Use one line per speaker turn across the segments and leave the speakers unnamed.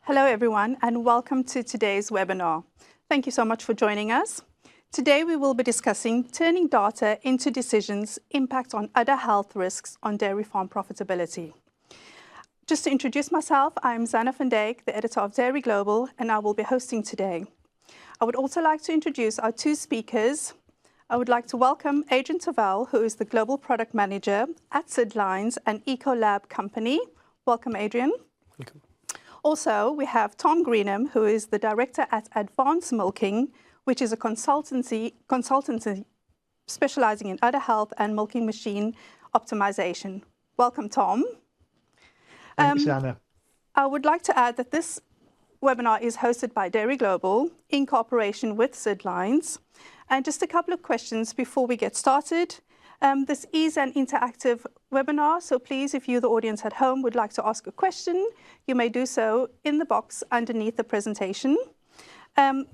Hello everyone and welcome to today's webinar. Thank you so much for joining us. Today we will be discussing turning data into decisions, impact on udder health risks on dairy farm profitability. Just to introduce myself, I'm Zanna van Dijk, the editor of Dairy Global, and I will be hosting today. I would also like to introduce our two speakers. I would like to welcome Adrian Tavel, who is the Global Product Manager at CID Lines and Ecolab Company. Welcome, Adrian.
Welcome.
Also, we have Tom Greenham, who is the Director at Advanced Milking, which is a consultancy specializing in udder health and milking machine optimization. Welcome, Tom.
Thanks, Anna.
I would like to add that this webinar is hosted by Dairy Global in cooperation with CID Lines. And just a couple of questions before we get started. This is an interactive webinar, so please, if you, the audience at home, would like to ask a question, you may do so in the box underneath the presentation.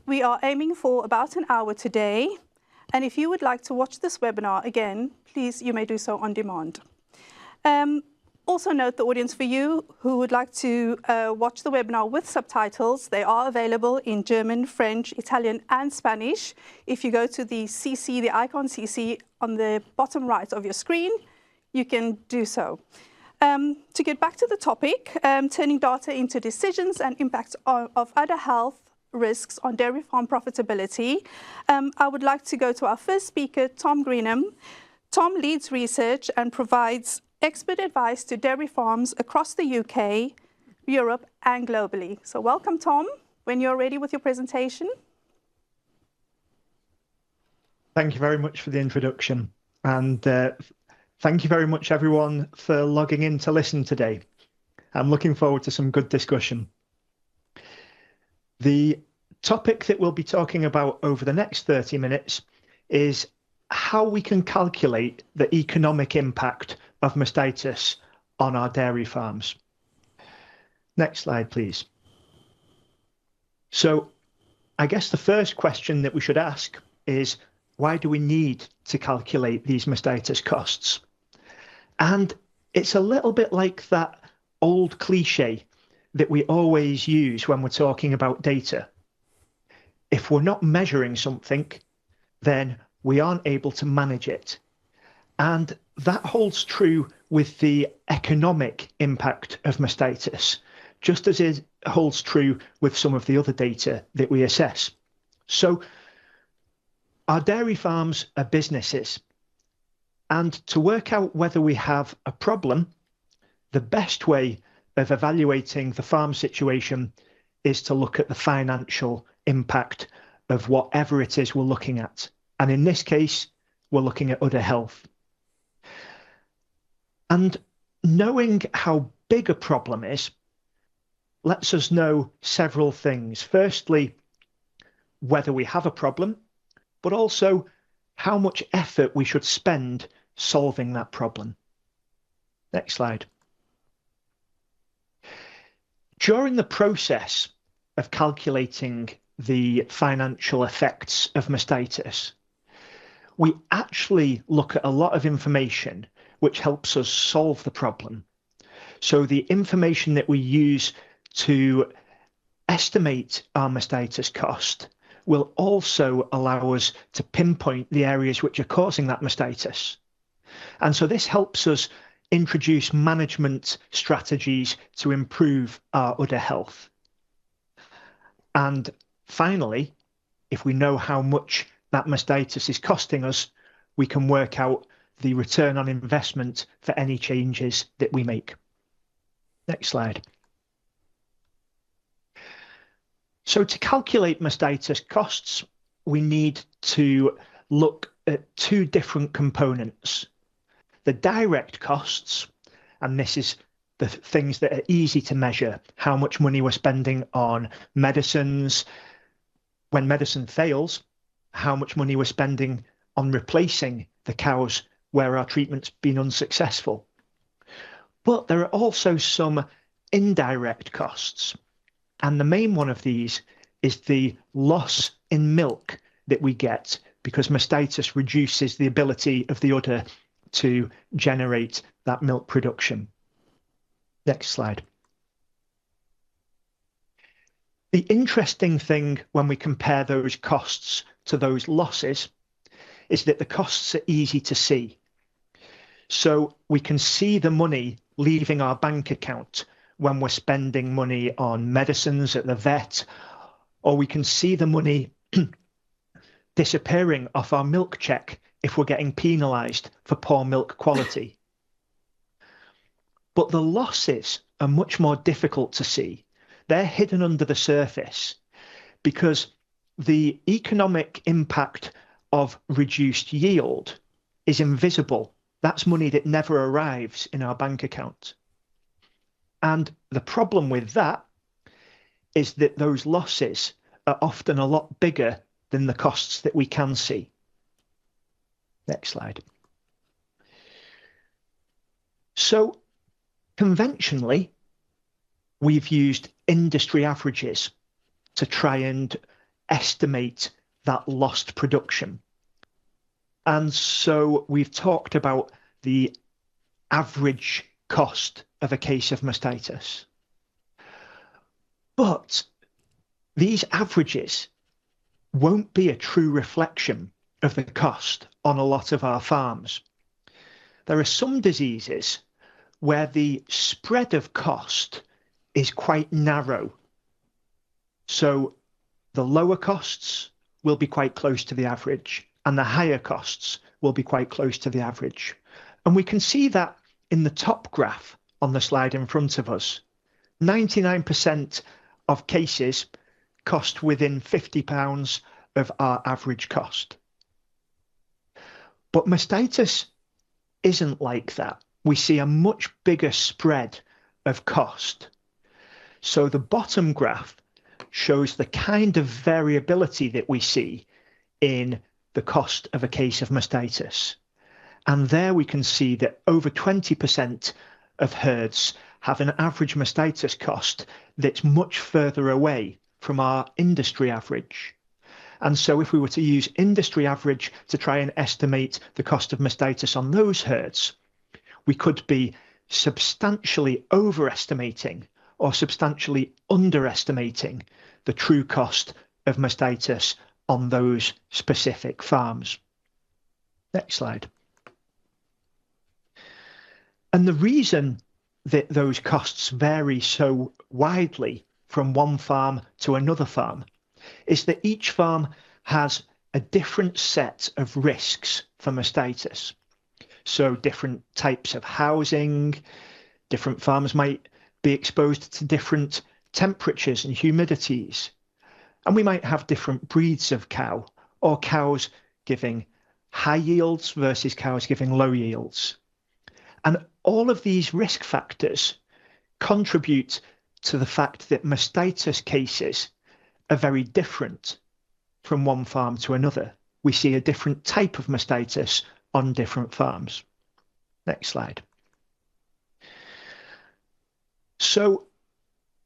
We are aiming for about an hour today, and if you would like to watch this webinar again, please, you may do so on demand. Also note, the audience, for you who would like to watch the webinar with subtitles, they are available in German, French, Italian, and Spanish. If you go to the CC, the icon CC on the bottom right of your screen, you can do so. To get back to the topic, turning data into decisions and impacts of udder health risks on dairy farm profitability, I would like to go to our first speaker, Tom Greenham. Tom leads research and provides expert advice to dairy farms across the UK, Europe, and globally. So welcome, Tom, when you're ready with your presentation.
Thank you very much for the introduction. And thank you very much, everyone, for logging in to listen today. I'm looking forward to some good discussion. The topic that we'll be talking about over the next 30 minutes is how we can calculate the economic impact of mastitis on our dairy farms. Next slide, please. So I guess the first question that we should ask is, why do we need to calculate these mastitis costs? And it's a little bit like that old cliche that we always use when we're talking about data. If we're not measuring something, then we aren't able to manage it. And that holds true with the economic impact of mastitis, just as it holds true with some of the other data that we assess. So our dairy farms are businesses, and to work out whether we have a problem, the best way of evaluating the farm situation is to look at the financial impact of whatever it is we're looking at. And in this case, we're looking at udder health. And knowing how big a problem is lets us know several things. Firstly, whether we have a problem, but also how much effort we should spend solving that problem. Next slide. During the process of calculating the financial effects of mastitis, we actually look at a lot of information which helps us solve the problem. So the information that we use to estimate our mastitis cost will also allow us to pinpoint the areas which are causing that mastitis. And so this helps us introduce management strategies to improve our udder health. And finally, if we know how much that mastitis is costing us, we can work out the return on investment for any changes that we make. Next slide. So to calculate mastitis costs, we need to look at two different components. The direct costs, and this is the things that are easy to measure, how much money we're spending on medicines. When medicine fails, how much money we're spending on replacing the cows where our treatment's been unsuccessful. But there are also some indirect costs. And the main one of these is the loss in milk that we get because mastitis reduces the ability of the udder to generate that milk production. Next slide. The interesting thing when we compare those costs to those losses is that the costs are easy to see. So we can see the money leaving our bank account when we're spending money on medicines at the vet, or we can see the money disappearing off our milk check if we're getting penalised for poor milk quality. But the losses are much more difficult to see. They're hidden under the surface because the economic impact of reduced yield is invisible. That's money that never arrives in our bank account. And the problem with that is that those losses are often a lot bigger than the costs that we can see. Next slide. So conventionally, we've used industry averages to try and estimate that lost production. And so we've talked about the average cost of a case of mastitis. But these averages won't be a true reflection of the cost on a lot of our farms. There are some diseases where the spread of cost is quite narrow. So the lower costs will be quite close to the average, and the higher costs will be quite close to the average. And we can see that in the top graph on the slide in front of us. 99% of cases cost within £50 of our average cost. But mastitis isn't like that. We see a much bigger spread of cost. So the bottom graph shows the kind of variability that we see in the cost of a case of mastitis. And there we can see that over 20% of herds have an average mastitis cost that's much further away from our industry average. And so if we were to use industry average to try and estimate the cost of mastitis on those herds, we could be substantially overestimating or substantially underestimating the true cost of mastitis on those specific farms. Next slide. And the reason that those costs vary so widely from one farm to another farm is that each farm has a different set of risks for mastitis. So different types of housing, different farms might be exposed to different temperatures and humidities. And we might have different breeds of cow, or cows giving high yields versus cows giving low yields. And all of these risk factors contribute to the fact that mastitis cases are very different from one farm to another. We see a different type of mastitis on different farms. Next slide. So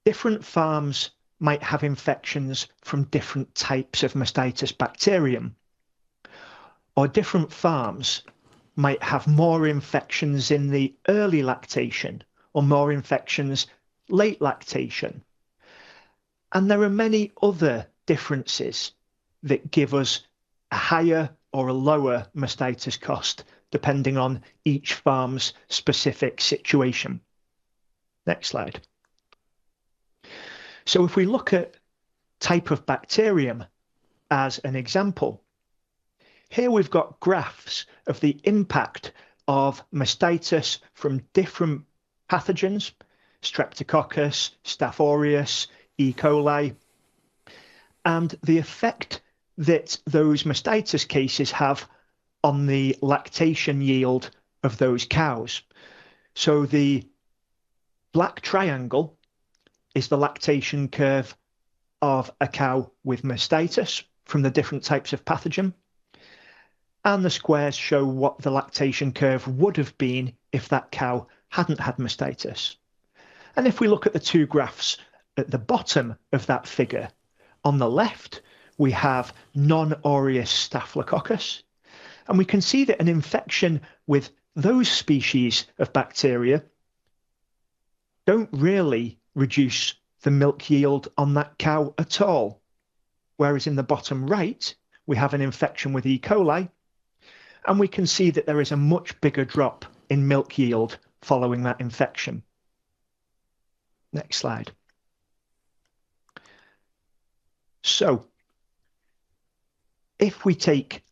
different farms might have infections from different types of mastitis bacterium, or different farms might have more infections in the early lactation or more infections late lactation. And there are many other differences that give us a higher or a lower mastitis cost depending on each farm's specific situation. Next slide. So if we look at type of bacterium as an example, here we've got graphs of the impact of mastitis from different pathogens, Streptococcus, Staph aureus, E. coli, and the effect that those mastitis cases have on the lactation yield of those cows. So the black triangle is the lactation curve of a cow with mastitis from the different types of pathogen. And the squares show what the lactation curve would have been if that cow hadn't had mastitis. And if we look at the two graphs at the bottom of that figure, on the left, we have non-aureus Staphylococcus, and we can see that an infection with those species of bacteria don't really reduce the milk yield on that cow at all. Whereas in the bottom right, we have an infection with E. coli, and we can see that there is a much bigger drop in milk yield following that infection. Next slide. So, if we take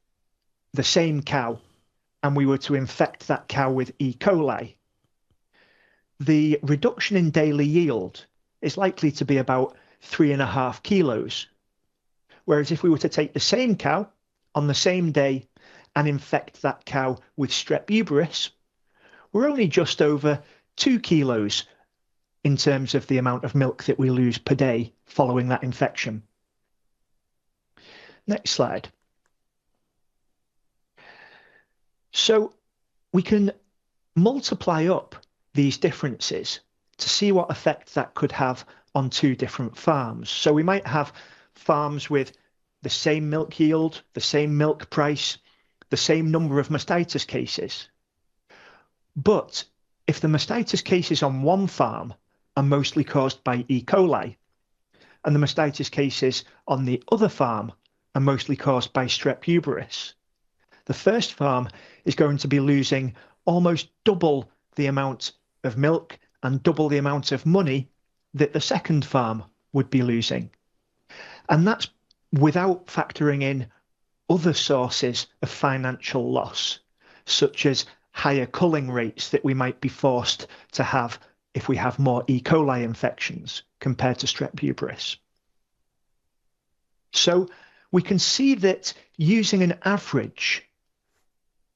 the same cow and we were to infect that cow with E. coli, the reduction in daily yield is likely to be about 3.5 kilos. Whereas if we were to take the same cow on the same day and infect that cow with strep uberis, we're only just over 2 kilos in terms of the amount of milk that we lose per day following that infection. Next slide. So we can multiply up these differences to see what effect that could have on two different farms. So we might have farms with the same milk yield, the same milk price, the same number of mastitis cases. But if the mastitis cases on one farm are mostly caused by E. coli, and the mastitis cases on the other farm are mostly caused by strep uberis, the first farm is going to be losing almost double the amount of milk and double the amount of money that the second farm would be losing. And that's without factoring in other sources of financial loss, such as higher culling rates that we might be forced to have if we have more E. coli infections compared to strep uberis. So we can see that using an average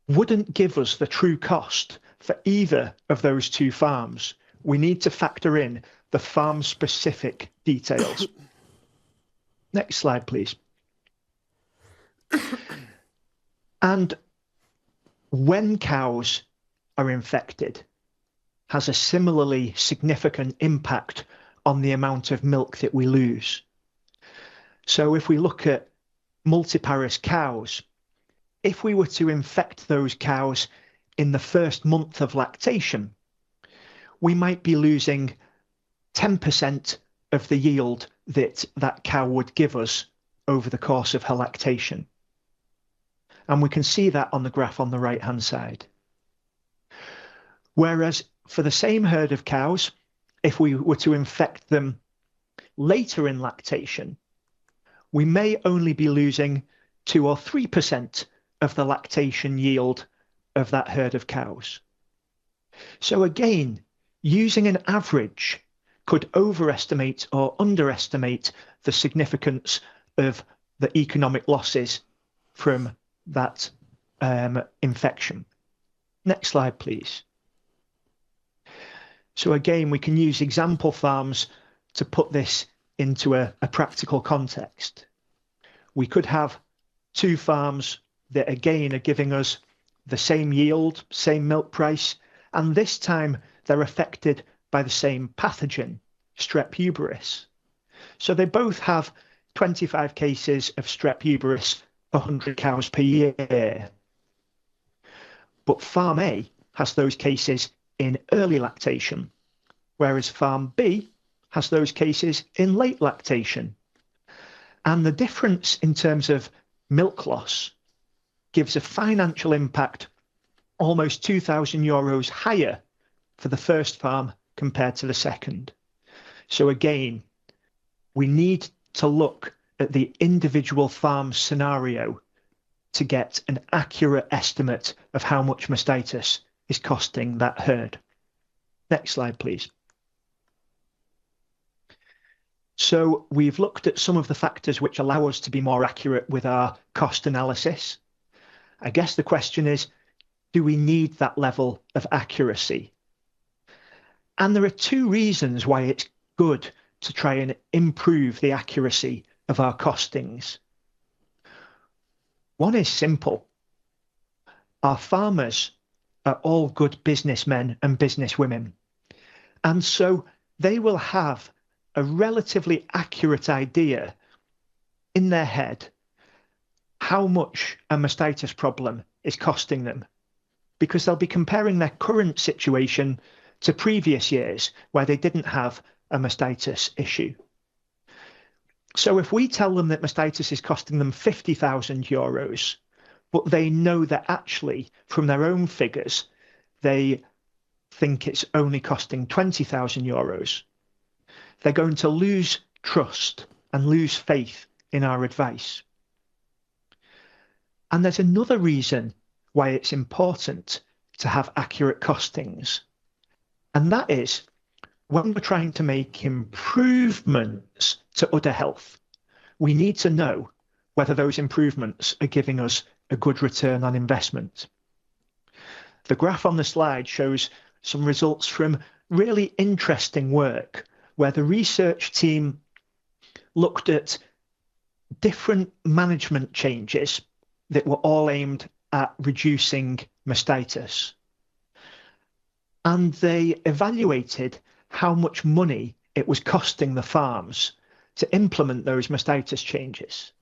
wouldn't give us the true cost for either of those two farms. We need to factor in the farm-specific details. Next slide, please. And when cows are infected, has a similarly significant impact on the amount of milk that we lose. So if we look at multiparous cows, if we were to infect those cows in the first month of lactation, we might be losing 10% of the yield that that cow would give us over the course of her lactation. And we can see that on the graph on the right-hand side. Whereas for the same herd of cows, if we were to infect them later in lactation, we may only be losing 2 or 3% of the lactation yield of that herd of cows. So again, using an average could overestimate or underestimate the significance of the economic losses from that infection. Next slide, please. So again, we can use example farms to put this into a practical context. We could have two farms that again are giving us the same yield, same milk price, and this time they're affected by the same pathogen, strep uberis. So they both have 25 cases of strep uberis per 100 cows per year. But farm A has those cases in early lactation, whereas farm B has those cases in late lactation. And the difference in terms of milk loss gives a financial impact almost €2,000 higher for the first farm compared to the second. So again, we need to look at the individual farm scenario to get an accurate estimate of how much mastitis is costing that herd. Next slide, please. So we've looked at some of the factors which allow us to be more accurate with our cost analysis. I guess the question is, do we need that level of accuracy? And there are two reasons why it's good to try and improve the accuracy of our costings. One is simple. Our farmers are all good businessmen and businesswomen. And so they will have a relatively accurate idea in their head how much a mastitis problem is costing them, because they'll be comparing their current situation to previous years where they didn't have a mastitis issue. So if we tell them that mastitis is costing them €50,000, but they know that actually from their own figures, they think it's only costing €20,000, they're going to lose trust and lose faith in our advice. And there's another reason why it's important to have accurate costings. And that is when we're trying to make improvements to udder health, we need to know whether those improvements are giving us a good return on investment. The graph on the slide shows some results from really interesting work where the research team looked at different management changes that were all aimed at reducing mastitis. And they evaluated how much money it was costing the farms to implement those mastitis changes.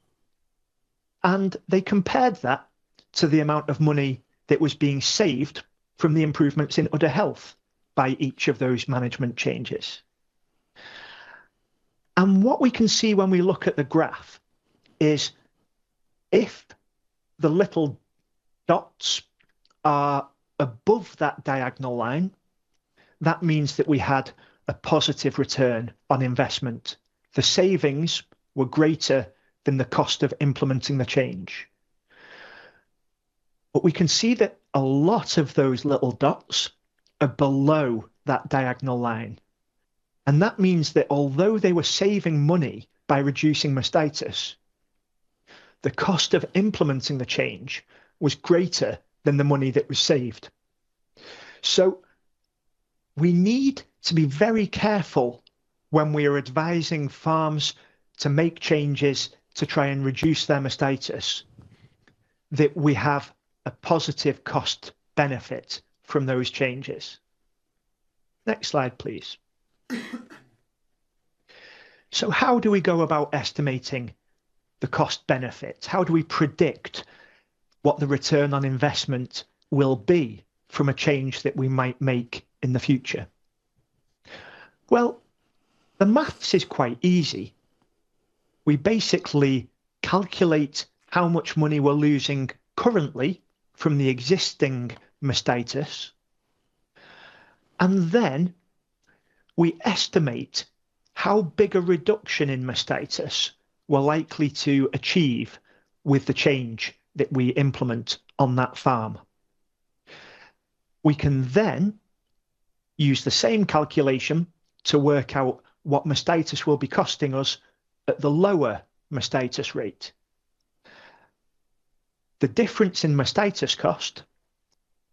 And they compared that to the amount of money that was being saved from the improvements in udder health by each of those management changes. And what we can see when we look at the graph is if the little dots are above that diagonal line, that means that we had a positive return on investment. The savings were greater than the cost of implementing the change. But we can see that a lot of those little dots are below that diagonal line. And that means that although they were saving money by reducing mastitis, the cost of implementing the change was greater than the money that was saved. So we need to be very careful when we are advising farms to make changes to try and reduce their mastitis, that we have a positive cost benefit from those changes. Next slide, please. So how do we go about estimating the cost benefit? How do we predict what the return on investment will be from a change that we might make in the future? Well, the maths is quite easy. We basically calculate how much money we're losing currently from the existing mastitis, and then we estimate how big a reduction in mastitis we're likely to achieve with the change that we implement on that farm. We can then use the same calculation to work out what mastitis will be costing us at the lower mastitis rate. The difference in mastitis cost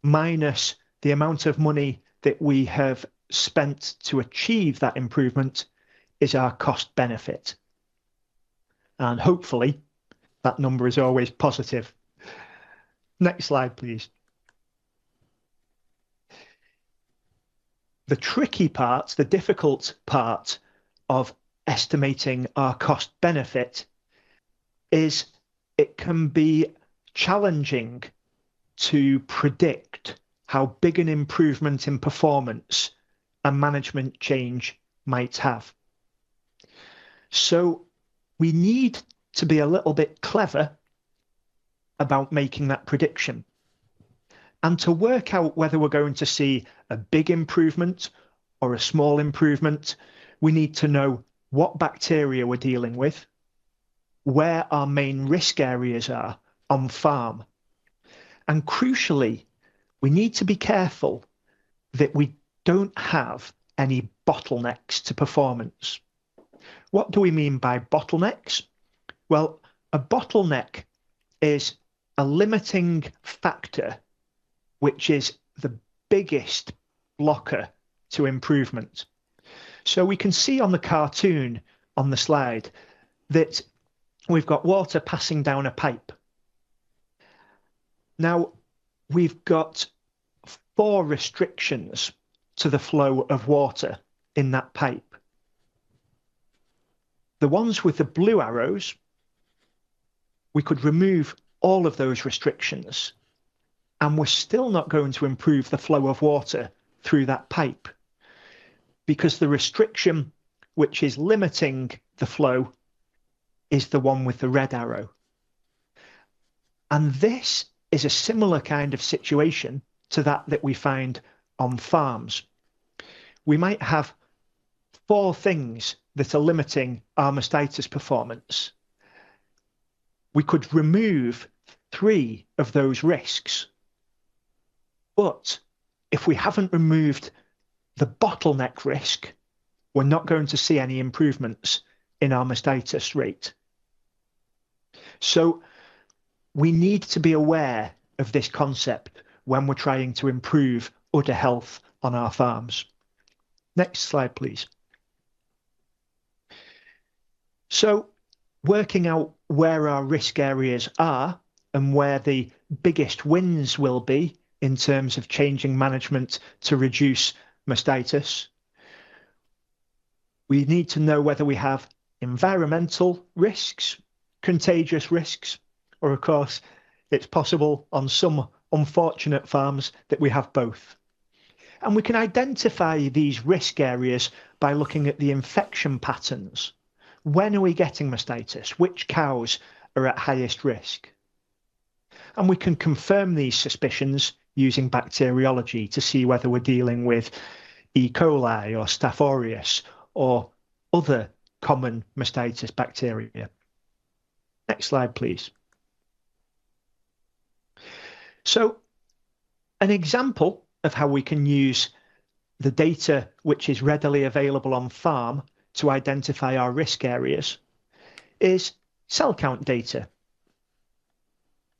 minus the amount of money that we have spent to achieve that improvement is our cost benefit. And hopefully that number is always positive. Next slide, please. The tricky part, the difficult part of estimating our cost benefit is it can be challenging to predict how big an improvement in performance a management change might have. So we need to be a little bit clever about making that prediction. And to work out whether we're going to see a big improvement or a small improvement, we need to know what bacteria we're dealing with, where our main risk areas are on farm. And crucially, we need to be careful that we don't have any bottlenecks to performance. What do we mean by bottlenecks? Well, a bottleneck is a limiting factor which is the biggest blocker to improvement. So we can see on the cartoon on the slide that we've got water passing down a pipe. Now, we've got 4 restrictions to the flow of water in that pipe. The ones with the blue arrows, we could remove all of those restrictions, and we're still not going to improve the flow of water through that pipe because the restriction which is limiting the flow, is the one with the red arrow. And this is a similar kind of situation to that we find on farms. We might have 4 things that are limiting our mastitis performance. We could remove 3 of those risks. But if we haven't removed the bottleneck risk, we're not going to see any improvements in our mastitis rate. So we need to be aware of this concept when we're trying to improve udder health on our farms. Next slide, please. So working out where our risk areas are and where the biggest wins will be in terms of changing management to reduce mastitis, we need to know whether we have environmental risks, contagious risks, or of course, it's possible on some unfortunate farms that we have both. And we can identify these risk areas by looking at the infection patterns. When are we getting mastitis? Which cows are at highest risk? And we can confirm these suspicions using bacteriology to see whether we're dealing with E. coli or Staph aureus or other common mastitis bacteria. Next slide, please. So an example of how we can use the data which is readily available on farm to identify our risk areas is cell count data.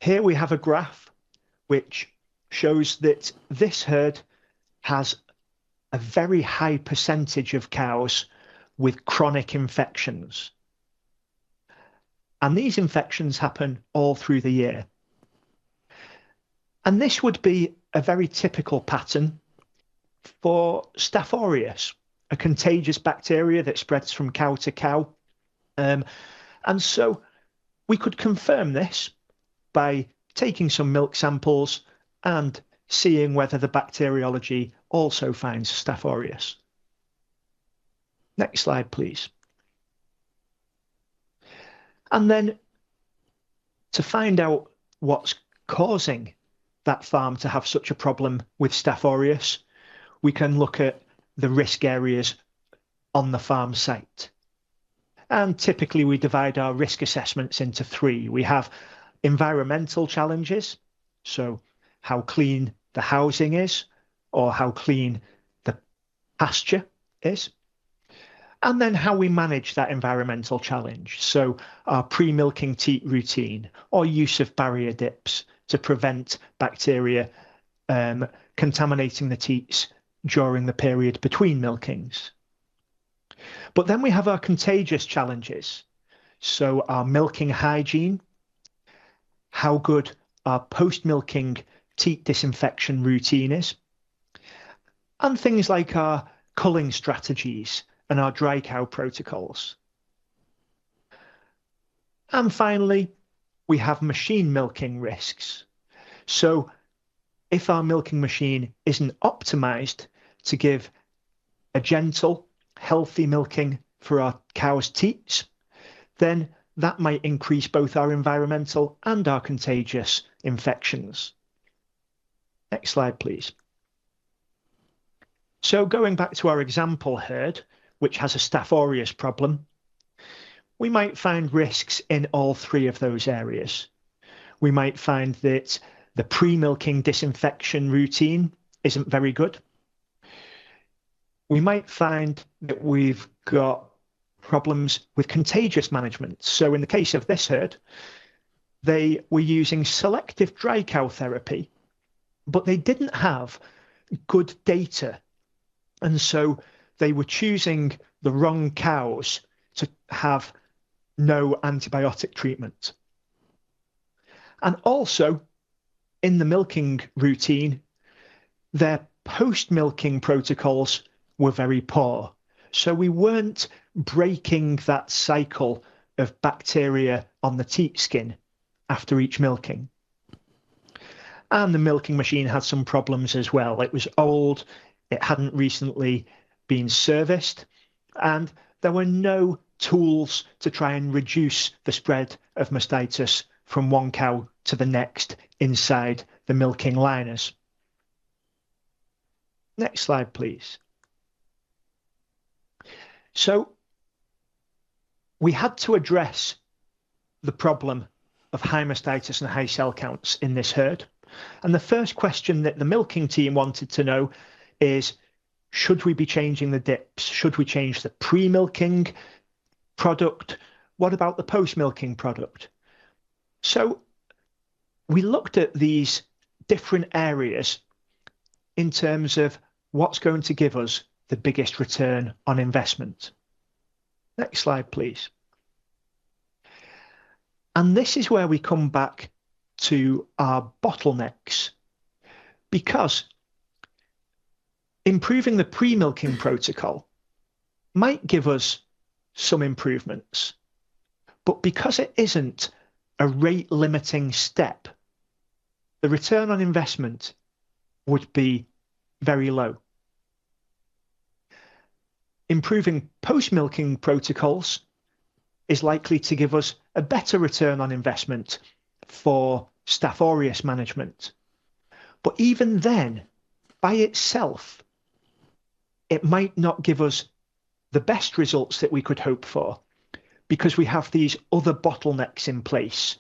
Here we have a graph which shows that this herd has a very high percentage of cows with chronic infections. And these infections happen all through the year. And this would be a very typical pattern for Staph aureus, a contagious bacteria that spreads from cow to cow. And so we could confirm this by taking some milk samples and seeing whether the bacteriology also finds Staph aureus. Next slide, please. And then to find out what's causing that farm to have such a problem with Staph aureus, we can look at the risk areas on the farm site. And typically we divide our risk assessments into 3. We have environmental challenges, so how clean the housing is or how clean the pasture is. And then how we manage that environmental challenge. So our pre-milking teat routine or use of barrier dips to prevent bacteria contaminating the teats during the period between milkings. But then we have our contagious challenges. So our milking hygiene, how good our post-milking teat disinfection routine is, and things like our culling strategies and our dry cow protocols. And finally, we have machine milking risks. So if our milking machine isn't optimized to give a gentle, healthy milking for our cow's teats, then that might increase both our environmental and our contagious infections. Next slide, please. So going back to our example herd, which has a Staph aureus problem, we might find risks in all 3 of those areas. We might find that the pre-milking disinfection routine isn't very good. We might find that we've got problems with contagious management. So in the case of this herd, they were using selective dry cow therapy, but they didn't have good data. And so they were choosing the wrong cows to have no antibiotic treatment. And also, in the milking routine, their post-milking protocols were very poor. So we weren't breaking that cycle of bacteria on the teat skin after each milking. And the milking machine had some problems as well. It was old, it hadn't recently been serviced, and there were no tools to try and reduce the spread of mastitis from one cow to the next inside the milking liners. Next slide, please. So we had to address the problem of high mastitis and high cell counts in this herd. And the first question that the milking team wanted to know is, should we be changing the dips? Should we change the pre-milking product? What about the post-milking product? So we looked at these different areas in terms of what's going to give us the biggest return on investment. Next slide, please. And this is where we come back to our bottlenecks, because improving the pre-milking protocol might give us some improvements, but because it isn't a rate limiting step, the return on investment would be very low. Improving post-milking protocols is likely to give us a better return on investment for Staph aureus management. But even then, by itself, it might not give us the best results that we could hope for, because we have these other bottlenecks in place: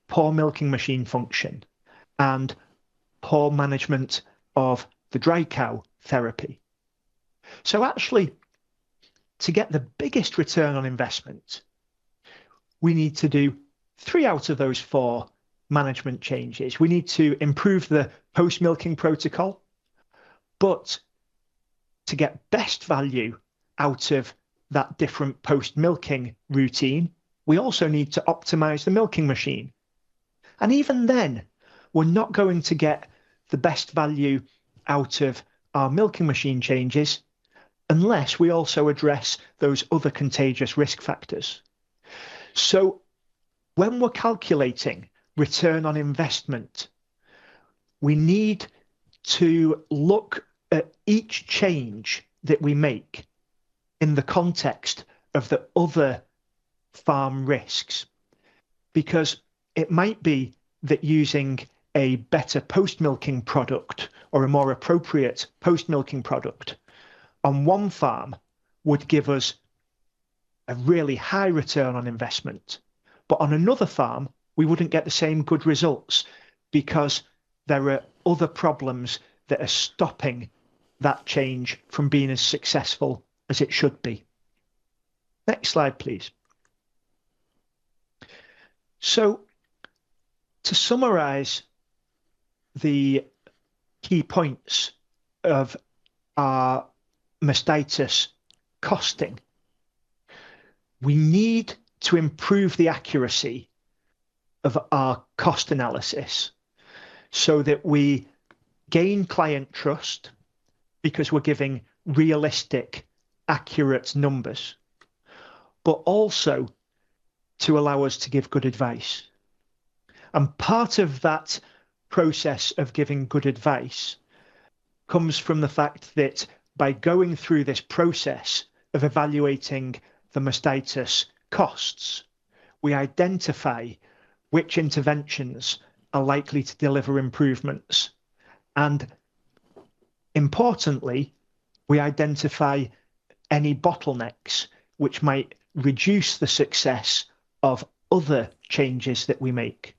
poor milking machine function and poor management of the dry cow therapy. So actually, to get the biggest return on investment, we need to do 3 out of those 4 management changes. We need to improve the post-milking protocol, but to get best value out of that different post-milking routine, we also need to optimize the milking machine. And even then, we're not going to get the best value out of our milking machine changes unless we also address those other contagious risk factors. So when we're calculating return on investment, we need to look at each change that we make in the context of the other farm risks, because it might be that using a better post-milking product or a more appropriate post-milking product on one farm would give us a really high return on investment, but on another farm we wouldn't get the same good results because there are other problems that are stopping that change from being as successful as it should be. Next slide, please. So to summarize the key points of our mastitis costing, we need to improve the accuracy of our cost analysis so that we gain client trust because we're giving realistic, accurate numbers, but also to allow us to give good advice. And part of that process of giving good advice comes from the fact that by going through this process of evaluating the mastitis costs, we identify which interventions are likely to deliver improvements. And importantly, we identify any bottlenecks which might reduce the success of other changes that we make.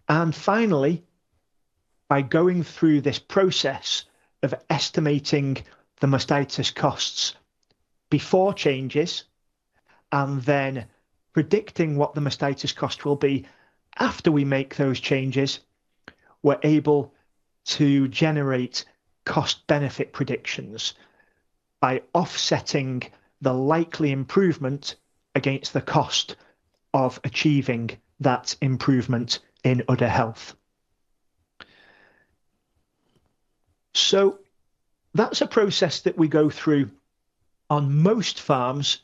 And finally, by going through this process of estimating the mastitis costs before changes and then predicting what the mastitis cost will be after we make those changes, we're able to generate cost benefit predictions by offsetting the likely improvement against the cost of achieving that improvement in udder health. So that's a process that we go through on most farms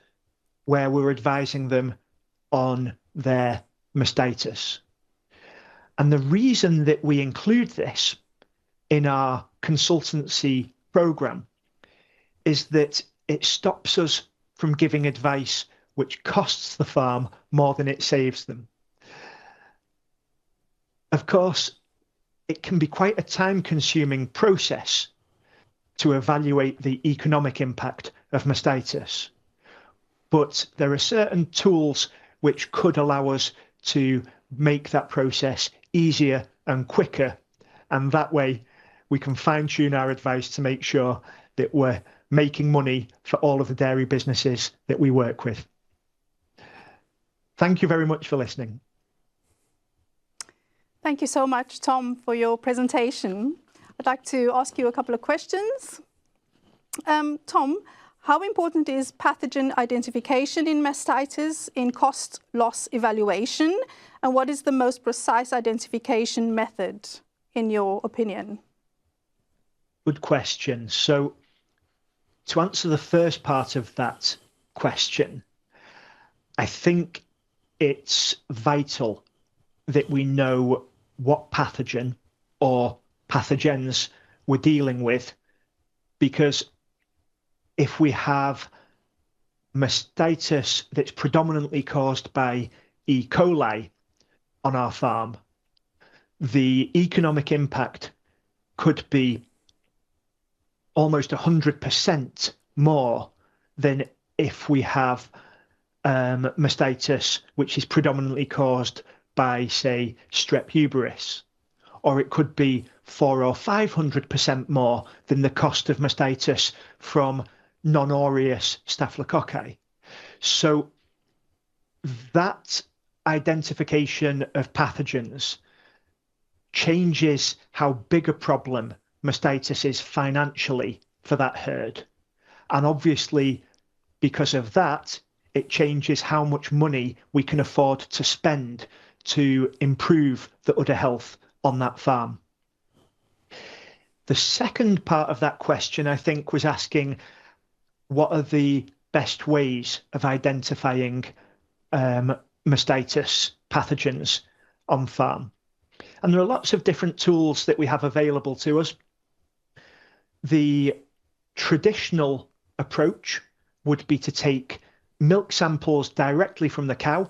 where we're advising them on their mastitis. And the reason that we include this in our consultancy program is that it stops us from giving advice which costs the farm more than it saves them. Of course, it can be quite a time-consuming process to evaluate the economic impact of mastitis, but there are certain tools which could allow us to make that process easier and quicker, and that way we can fine-tune our advice to make sure that we're making money for all of the dairy businesses that we work with. Thank you very much for listening.
Thank you so much, Tom, for your presentation. I'd like to ask you a couple of questions. Tom, how important is pathogen identification in mastitis in cost loss evaluation? And what is the most precise identification method, in your opinion?
Good question. So to answer the first part of that question, I think it's vital that we know what pathogen or pathogens we're dealing with, because if we have mastitis that's predominantly caused by E. coli on our farm, the economic impact could be almost 100% more than if we have mastitis which is predominantly caused by, say, strep uberis, or it could be 400 or 500% more than the cost of mastitis from non-aureus staphylococci. So that identification of pathogens changes how big a problem mastitis is financially for that herd. And obviously, because of that, it changes how much money we can afford to spend to improve the udder health on that farm. The second part of that question, I think, was asking what are the best ways of identifying mastitis pathogens on farm. And there are lots of different tools that we have available to us. The traditional approach would be to take milk samples directly from the cow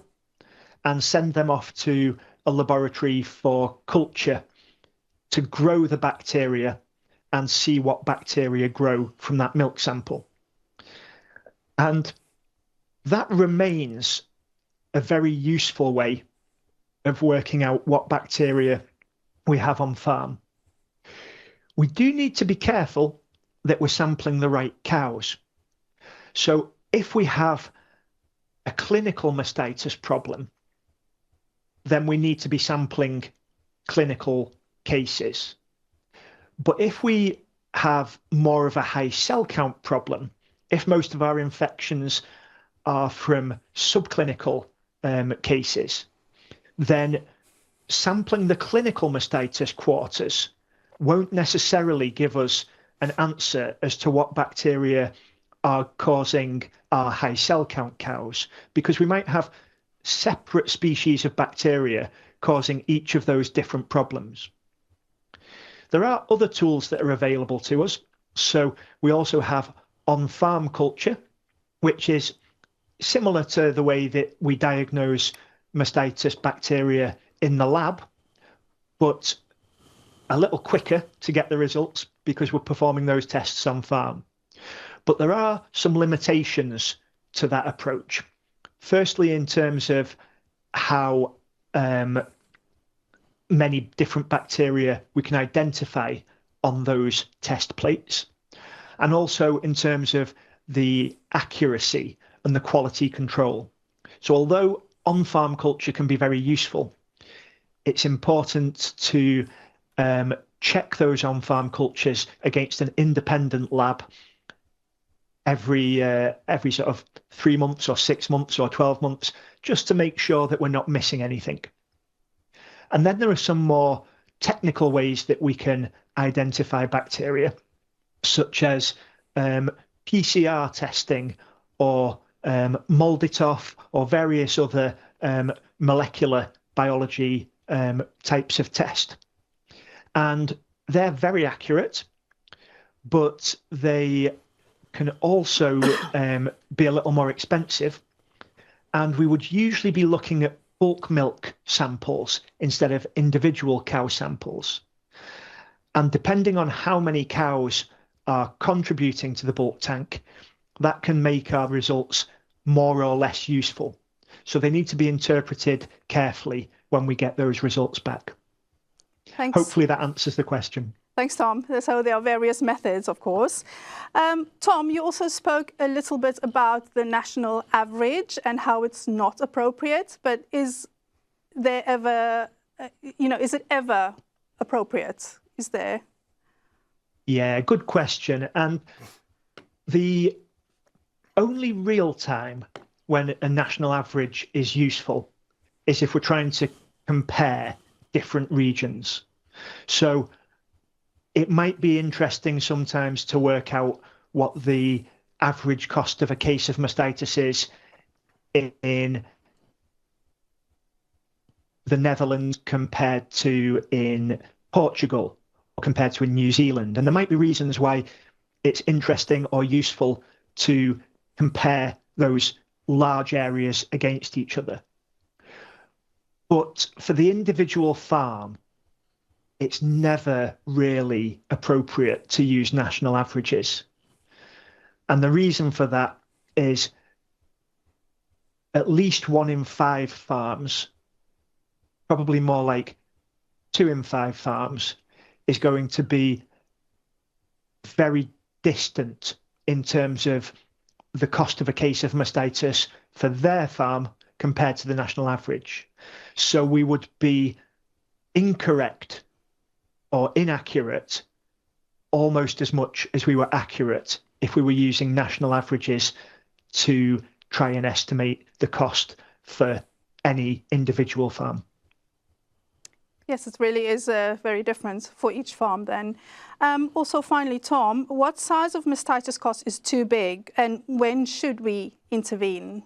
and send them off to a laboratory for culture to grow the bacteria and see what bacteria grow from that milk sample. And that remains a very useful way of working out what bacteria we have on farm. We do need to be careful that we're sampling the right cows. So if we have a clinical mastitis problem, then we need to be sampling clinical cases. But if we have more of a high cell count problem, if most of our infections are from subclinical cases, then sampling the clinical mastitis quarters won't necessarily give us an answer as to what bacteria are causing our high cell count cows, because we might have separate species of bacteria causing each of those different problems. There are other tools that are available to us. So we also have on-farm culture, which is similar to the way that we diagnose mastitis bacteria in the lab, but a little quicker to get the results because we're performing those tests on farm. But there are some limitations to that approach. Firstly, in terms of how many different bacteria we can identify on those test plates, and also in terms of the accuracy and the quality control. So although on-farm culture can be very useful, it's important to check those on-farm cultures against an independent lab every sort of 3 months or 6 months or 12 months, just to make sure that we're not missing anything. And then there are some more technical ways that we can identify bacteria, such as PCR testing or MALDI-TOF or various other molecular biology types of test. And they're very accurate, but they can also be a little more expensive. And we would usually be looking at bulk milk samples instead of individual cow samples. And depending on how many cows are contributing to the bulk tank, that can make our results more or less useful. So they need to be interpreted carefully when we get those results back.
Thanks.
Hopefully that answers the question.
Thanks, Tom. So there are various methods, of course. Tom, you also spoke a little bit about the national average and how it's not appropriate, but is there ever, is it ever appropriate? Is there?
Yeah, good question. And the only real time when a national average is useful is if we're trying to compare different regions. So it might be interesting sometimes to work out what the average cost of a case of mastitis is in the Netherlands compared to in Portugal or compared to in New Zealand. And there might be reasons why it's interesting or useful to compare those large areas against each other. But for the individual farm, it's never really appropriate to use national averages. And the reason for that is at least 1 in 5 farms, probably more like 2 in 5 farms, is going to be very distant in terms of the cost of a case of mastitis for their farm compared to the national average. So we would be incorrect or inaccurate almost as much as we were accurate if we were using national averages to try and estimate the cost for any individual farm.
Yes, it really is very different for each farm then. Also, finally, Tom, what size of mastitis cost is too big and when should we intervene?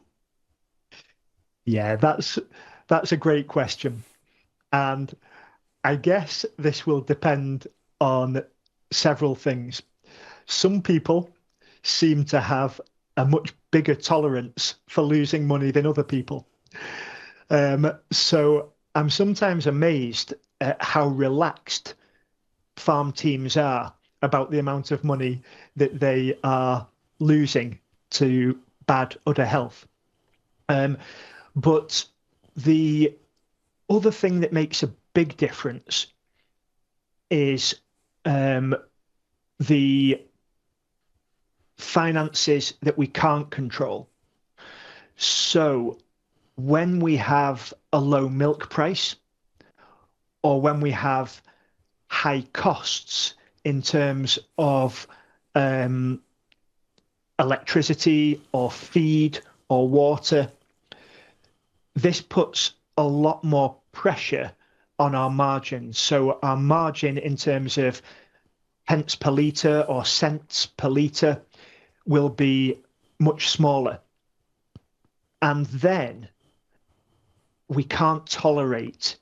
Yeah, that's a great question. And I guess this will depend on several things. Some people seem to have a much bigger tolerance for losing money than other people. So I'm sometimes amazed at how relaxed farm teams are about the amount of money that they are losing to bad udder health. But the other thing that makes a big difference is the finances that we can't control. So when we have a low milk price or when we have high costs in terms of electricity or feed or water, this puts a lot more pressure on our margins. So our margin in terms of pence per litre or cents per litre will be much smaller. And then we can't tolerate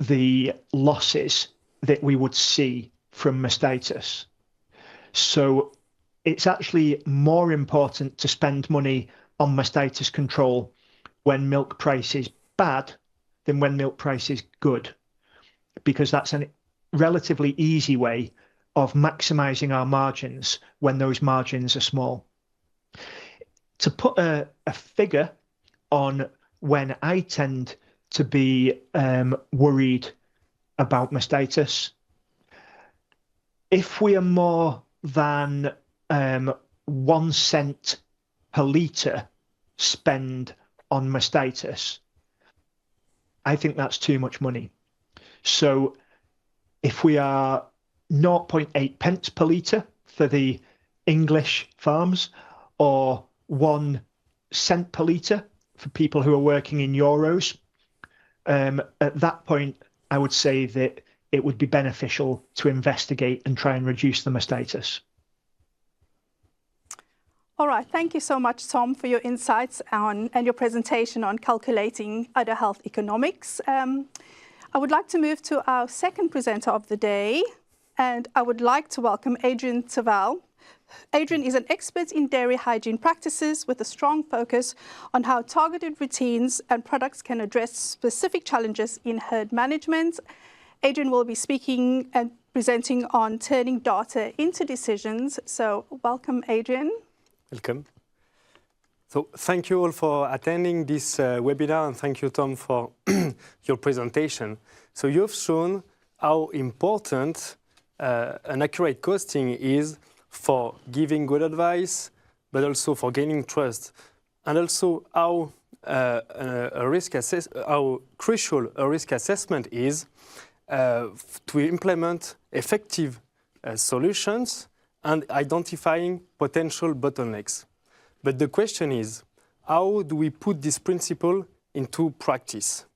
the losses that we would see from mastitis. So it's actually more important to spend money on mastitis control when milk price is bad than when milk price is good, because that's a relatively easy way of maximizing our margins when those margins are small. To put a figure on when I tend to be worried about mastitis, if we are more than 1 cent per litre spend on mastitis, I think that's too much money. So if we are 0.8 pence per litre for the English farms or 1 cent per litre for people who are working in euros, at that point, I would say that it would be beneficial to investigate and try and reduce the mastitis.
All right, thank you so much, Tom, for your insights and your presentation on calculating udder health economics. I would like to move to our second presenter of the day, And I would like to welcome Adrian Taval. Adrian is an expert in dairy hygiene practices with a strong focus on how targeted routines and products can address specific challenges in herd management. Adrian will be speaking and presenting on turning data into decisions. So welcome, Adrian.
Welcome. So thank you all for attending this webinar, and thank you, Tom, for your presentation. So you've shown how important an accurate costing is for giving good advice, but also for gaining trust, and also how how crucial a risk assessment is to implement effective solutions and identifying potential bottlenecks. But the question is, how do we put this principle into practice?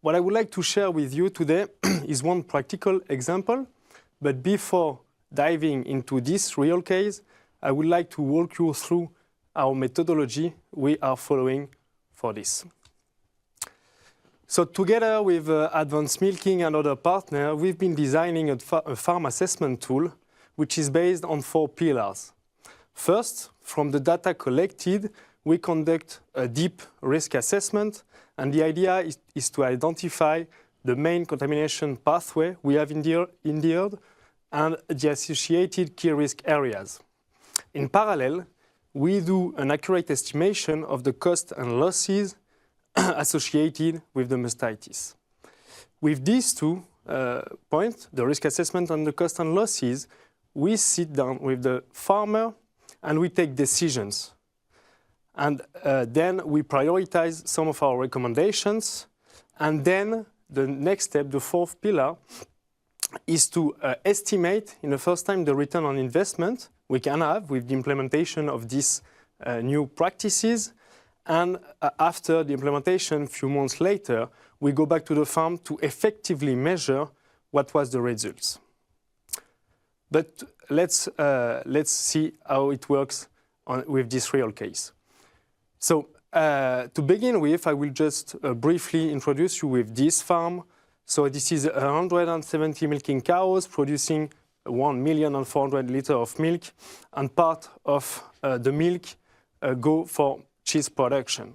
What I would like to share with you today is one practical example, but before diving into this real case, I would like to walk you through our methodology we are following for this. So together with Advanced Milking and other partners, we've been designing a farm assessment tool which is based on 4 pillars. First, from the data collected, we conduct a deep risk assessment, and the idea is to identify the main contamination pathway we have in the herd and the associated key risk areas. In parallel, we do an accurate estimation of the costs and losses associated with the mastitis. With these 2 points, the risk assessment and the cost and losses, we sit down with the farmer and we take decisions. And then we prioritize some of our recommendations. And then the next step, the 4th pillar, is to estimate in the first time the return on investment we can have with the implementation of these new practices. And after the implementation, a few months later, we go back to the farm to effectively measure what was the results. But let's see how it works with this real case. So to begin with, I will just briefly introduce you with this farm. So this is 170 milking cows producing 1,400,000 liters of milk, and part of the milk go for cheese production.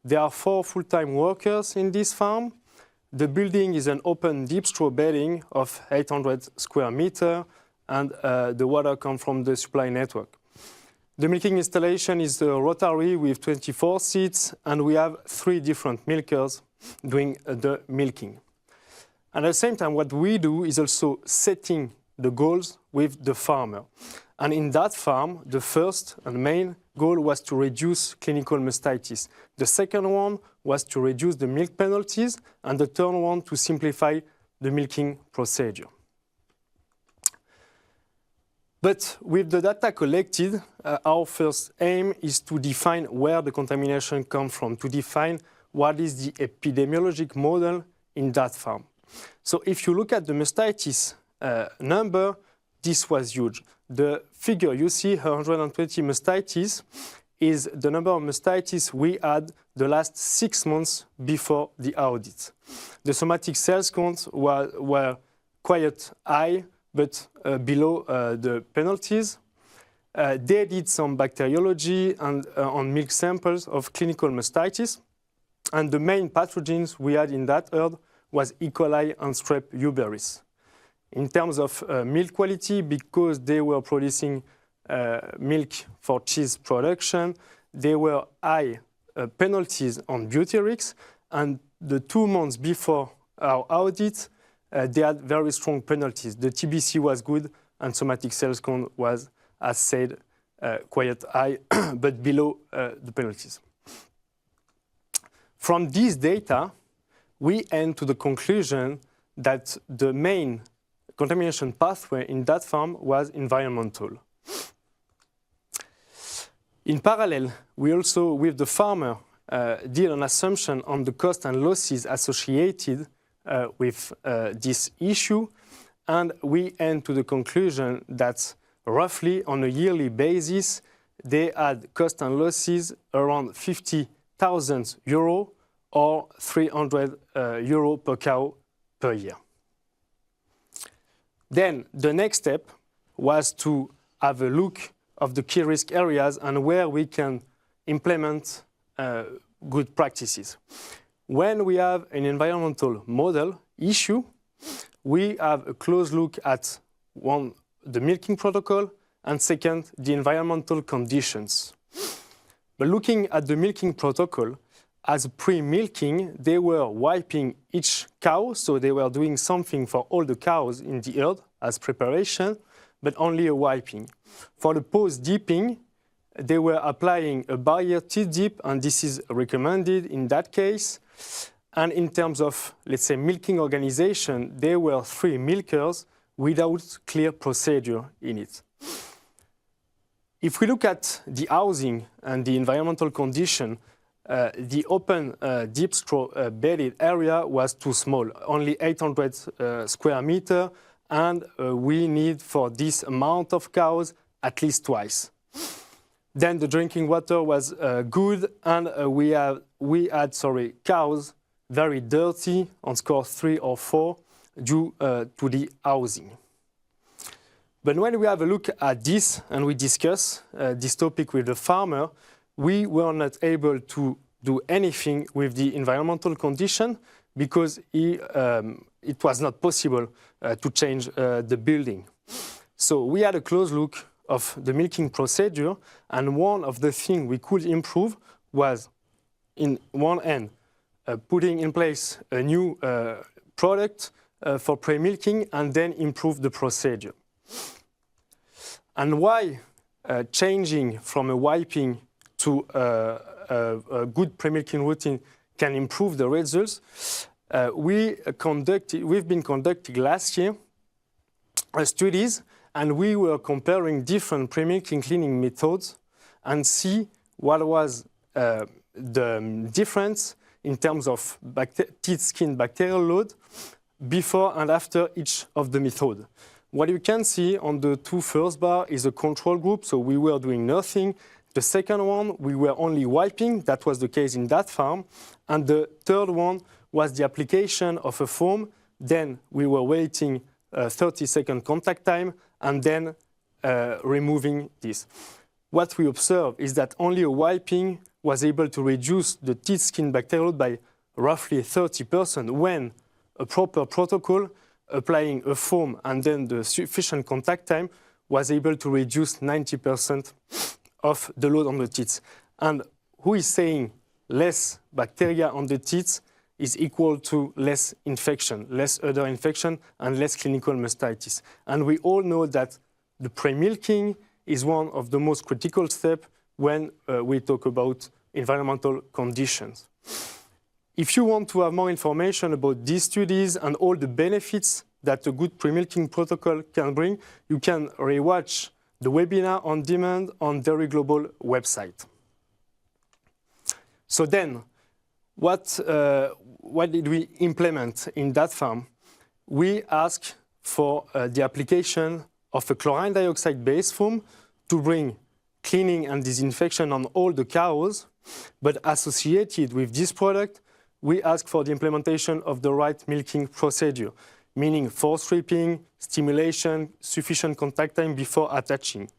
There are 4 full-time workers in this farm. The building is an open deep straw bedding of 800 square meters, and the water comes from the supply network. The milking installation is a rotary with 24 seats, and we have 3 different milkers doing the milking. And at the same time, what we do is also setting the goals with the farmer. And in that farm, the first and main goal was to reduce clinical mastitis. The second one was to reduce the milk penalties, and the third one to simplify the milking procedure. But with the data collected, our first aim is to define where the contamination comes from, to define what is the epidemiologic model in that farm. So if you look at the mastitis number, this was huge. The figure you see, 120 mastitis, is the number of mastitis we had the last 6 months before the audit. The somatic sales counts were quite high, but below the penalties. They did some bacteriology and on milk samples of clinical mastitis, and the main pathogens we had in that herd was E. coli and Strep uberis. In terms of milk quality, because they were producing milk for cheese production, there were high penalties on butyrics, and the 2 months before our audit, they had very strong penalties. The TBC was good, and somatic sales count was, as said, quite high, but below the penalties. From these data, we end to the conclusion that the main contamination pathway in that farm was environmental. In parallel, we also, with the farmer, did an assumption on the cost and losses associated with this issue, and we end to the conclusion that roughly on a yearly basis, they had cost and losses around 50,000 euro or 300 euro per cow per year. Then the next step was to have a look of the key risk areas and where we can implement good practices. When we have an environmental model issue, we have a close look at one, the milking protocol, and second, the environmental conditions. But looking at the milking protocol, as pre-milking, they were wiping each cow, so they were doing something for all the cows in the herd as preparation, but only a wiping. For the post-dipping, they were applying a barrier teat dip, and this is recommended in that case. And in terms of, let's say, milking organization, there were 3 milkers without clear procedure in it. If we look at the housing and the environmental condition, the open deep straw bedded area was too small, only 800 square meter, and we need for this amount of cows at least twice. Then the drinking water was good, and we had cows very dirty on score 3 or 4 due to the housing. But when we have a look at this and we discuss this topic with the farmer, we were not able to do anything with the environmental condition because it was not possible to change the building. So we had a close look of the milking procedure, and one of the things we could improve was, in one end, putting in place a new product for pre-milking and then improve the procedure. And why changing from a wiping to a good pre-milking routine can improve the results? We've been conducting last year studies, and we were comparing different pre-milking cleaning methods and see what was the difference in terms of teat skin bacterial load before and after each of the methods. What you can see on the 2 first bar is a control group, so we were doing nothing. The second one, we were only wiping. That was the case in that farm. And the third one was the application of a foam. Then we were waiting 30-second contact time and then removing this. What we observed is that only a wiping was able to reduce the teat skin bacterial load by roughly 30%, when a proper protocol applying a foam and then the sufficient contact time was able to reduce 90% of the load on the teats. And who is saying less bacteria on the teats is equal to less infection, less udder infection, and less clinical mastitis. And we all know that the pre-milking is one of the most critical steps when we talk about environmental conditions. If you want to have more information about these studies and all the benefits that a good pre-milking protocol can bring, you can rewatch the webinar on demand on Dairy Global website. So then, what did we implement in that farm? We asked for the application of a chlorine dioxide-based foam to bring cleaning and disinfection on all the cows, but associated with this product, we ask for the implementation of the right milking procedure, meaning force stripping, stimulation, sufficient contact time before attaching.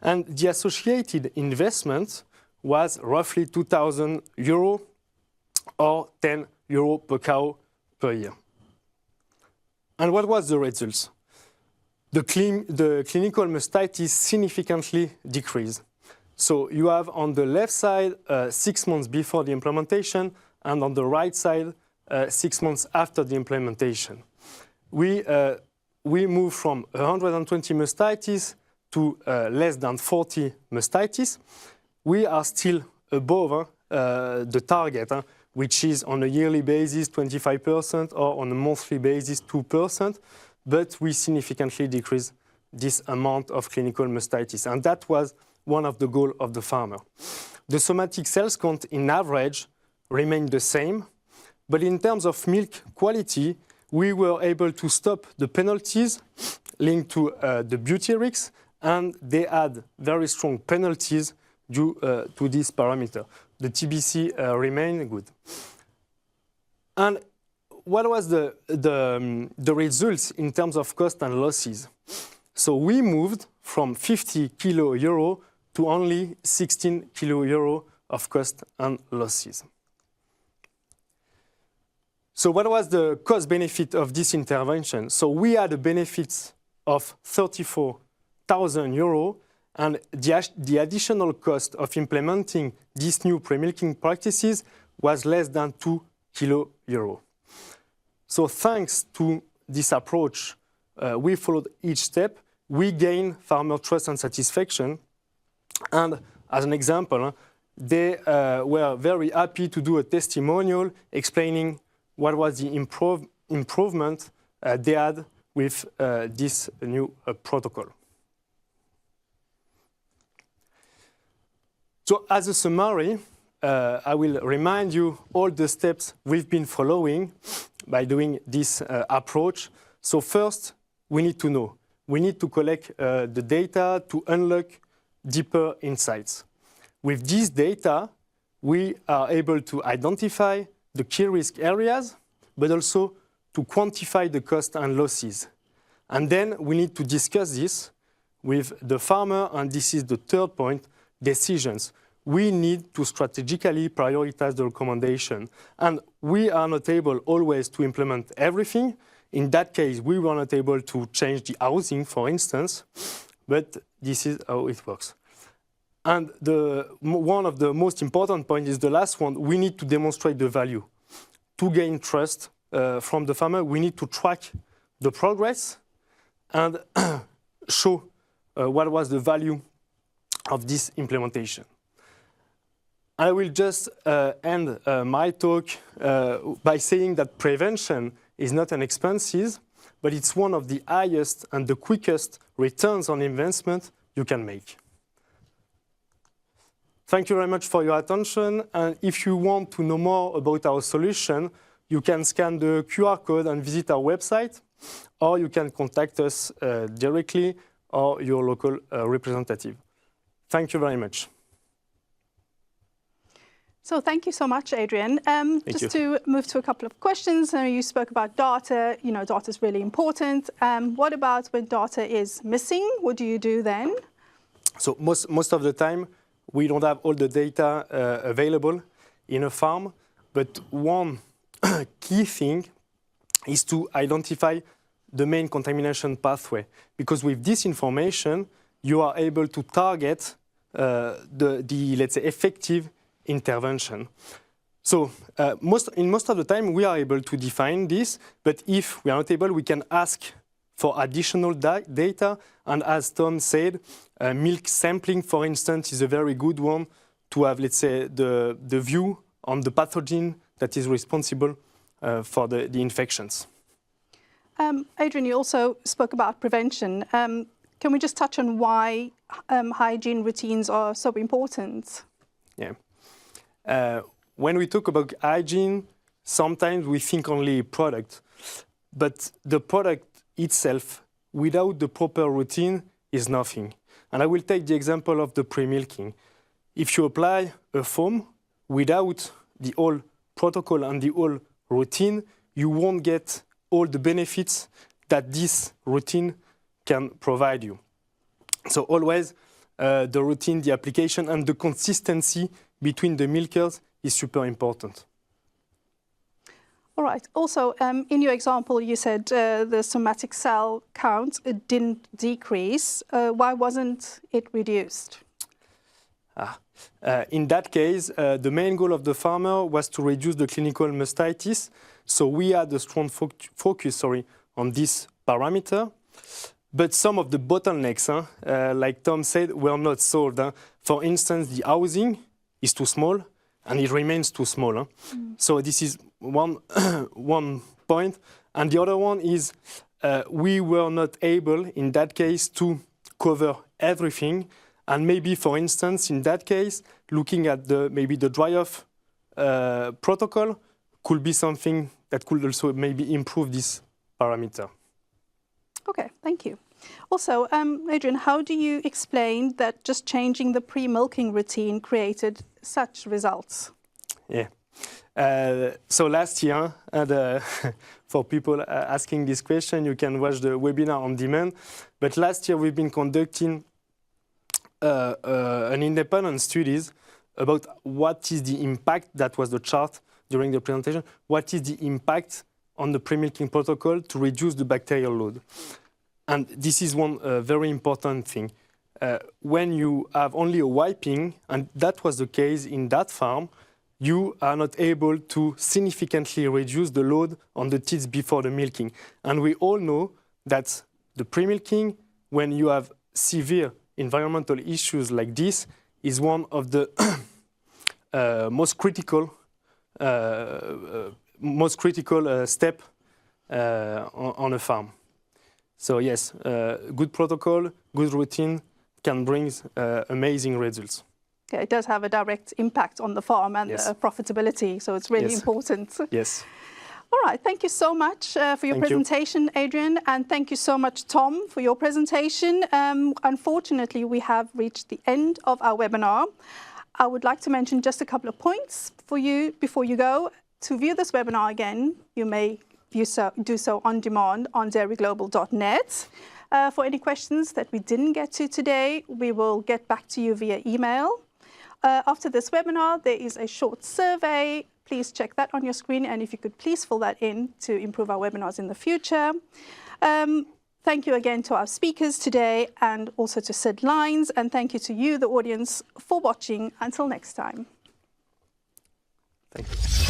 And the associated investment was roughly €2,000 or €10 per cow per year. And what was the results? The clinical mastitis significantly decreased. So you have on the left side 6 months before the implementation, and on the right side 6 months after the implementation. We moved from 120 mastitis to less than 40 mastitis. We are still above the target, which is on a yearly basis 25% or on a monthly basis 2%, but we significantly decreased this amount of clinical mastitis. And that was one of the goals of the farmer. The somatic cells count in average remained the same, but in terms of milk quality, we were able to stop the penalties linked to the beauty risks, and they had very strong penalties due to this parameter. The TBC remained good. And what was the results in terms of cost and losses? So we moved from 50 kilo euro to only 16 kilo euro of cost and losses. So what was the cost benefit of this intervention? So we had a benefit of 34,000 euro, and the additional cost of implementing these new pre-milking practices was less than 2 kilo euro. So thanks to this approach, we followed each step, we gained farmer trust and satisfaction. And as an example, they were very happy to do a testimonial explaining what was the improvement they had with this new protocol. So as a summary, I will remind you all the steps we've been following by doing this approach. So first, we need to know. We need to collect the data to unlock deeper insights. With this data, we are able to identify the key risk areas, but also to quantify the cost and losses. And then we need to discuss this with the farmer, and this is the third point, decisions. We need to strategically prioritize the recommendation. And we are not able always to implement everything. In that case, we were not able to change the housing, for instance, but this is how it works. And one of the most important points is the last one. We need to demonstrate the value. To gain trust from the farmer, we need to track the progress and show what was the value of this implementation. I will just end my talk by saying that prevention is not an expense, but it's one of the highest and the quickest returns on investment you can make. Thank you very much for your attention. And if you want to know more about our solution, you can scan the QR code and visit our website, or you can contact us directly or your local representative. Thank you very much.
So thank you so much, Adrian. Just
you.
to move to a couple of questions. You spoke about data. You know, data is really important. What about when data is missing? What do you do then?
So most of the time, we don't have all the data available in a farm. But one key thing is to identify the main contamination pathway. Because with this information, you are able to target the let's say, effective intervention. So in most of the time, we are able to define this, but if we are not able, we can ask for additional data. And as Tom said, milk sampling, for instance, is a very good one to have, let's say, the view on the pathogen that is responsible for the infections.
Adrian, you also spoke about prevention. Can we just touch on why hygiene routines are so important?
Yeah. When we talk about hygiene, sometimes we think only product, but the product itself, without the proper routine, is nothing. And I will take the example of the pre-milking. If you apply a foam without the whole protocol and the whole routine, you won't get all the benefits that this routine can provide you. So always the routine, the application, and the consistency between the milkers is super important.
All right. Also, in your example, you said the somatic cell count didn't decrease. Why wasn't it reduced?
In that case, the main goal of the farmer was to reduce the clinical mastitis. So we had a strong focus on this parameter. But some of the bottlenecks, like Tom said, were not solved. For instance, the housing is too small, and it remains too small. So this is one point. And the other one is we were not able, in that case, to cover everything. And maybe, for instance, in that case, looking at maybe the dry-off protocol could be something that could also maybe improve this parameter.
Okay, thank you. Also, Adrian, how do you explain that just changing the pre-milking routine created such results?
Yeah. So last year, and for people asking this question, you can watch the webinar on demand. But last year, we've been conducting an independent studies about what is the impact, that was the chart during the presentation, what is the impact on the pre-milking protocol to reduce the bacterial load. And this is one very important thing. When you have only a wiping, and that was the case in that farm, you are not able to significantly reduce the load on the teats before the milking. And we all know that the pre-milking, when you have severe environmental issues like this, is one of the most critical step on a farm. So yes, good protocol, good routine can bring amazing results.
Yeah, it does have a direct impact on the farm and
Yes.
the profitability, so it's really important.
Yes.
All right, thank you so much for your presentation, Adrian, and thank you so much, Tom, for your presentation. Unfortunately, we have reached the end of our webinar. I would like to mention just a couple of points for you before you go. To view this webinar again, you may do so on demand on dairyglobal.net. For any questions that we didn't get to today, we will get back to you via email. After this webinar, there is a short survey. Please check that on your screen, and if you could please fill that in to improve our webinars in the future. Thank you again to our speakers today and also to CID Lines, and thank you to you, the audience, for watching. Until next time.
Thank you.